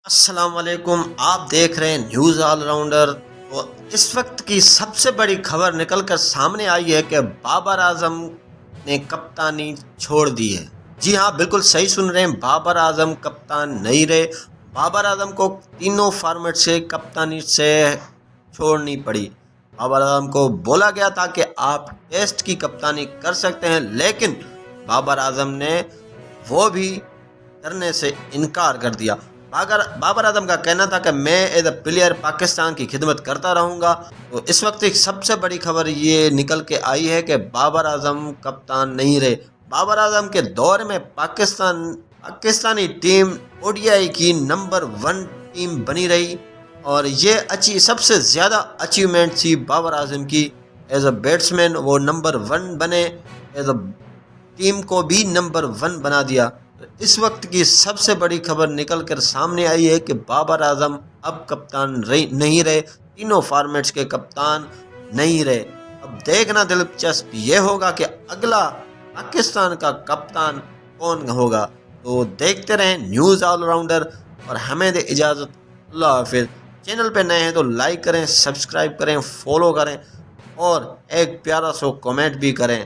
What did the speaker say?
السلام علیکم، آپ دیکھ رہے ہیں نیوز آل راؤنڈر۔ تو اس وقت کی سب سے بڑی خبر نکل کر سامنے آئی ہے کہ بابر اعظم نے کپتانی چھوڑ دی ہے۔ جی ہاں، بالکل صحیح سن رہے ہیں، بابر اعظم کپتان نہیں رہے۔ بابر اعظم کو تینوں فارمیٹ سے کپتانی سے چھوڑنی پڑی۔ بابر اعظم کو بولا گیا تھا کہ آپ ٹیسٹ کی کپتانی کر سکتے ہیں، لیکن بابر اعظم نے وہ بھی کرنے سے انکار کر دیا۔ بابر اعظم کا کہنا تھا کہ میں ایز اے پلیئر پاکستان کی خدمت کرتا رہوں گا۔ تو اس وقت ایک سب سے بڑی خبر یہ نکل کے آئی ہے کہ بابر اعظم کپتان نہیں رہے۔ بابر اعظم کے دور میں Pakistani team O D I کی نمبر 1 ٹیم بنی رہی، اور یہ سب سے زیادہ اچیومنٹ تھی بابر اعظم کی۔ ایز اے بیٹسمین وہ نمبر 1 بنے، ایز اے ٹیم کو بھی نمبر 1 بنا دیا۔ اس وقت کی سب سے بڑی خبر نکل کر سامنے آئی ہے کہ بابر اعظم اب کپتان نہیں رہے، تینوں فارمیٹس کے کپتان نہیں رہے۔ اب دیکھنا دلچسپ یہ ہوگا کہ اگلا پاکستان کا کپتان کون ہوگا۔ تو دیکھتے رہیں نیوز آل راؤنڈر، اور ہمیں دے اجازت۔ اللہ حافظ۔ چینل پہ نئے ہیں تو لائک کریں، سبسکرائب کریں، فالو کریں، اور ایک پیارا سا کمنٹ بھی کریں۔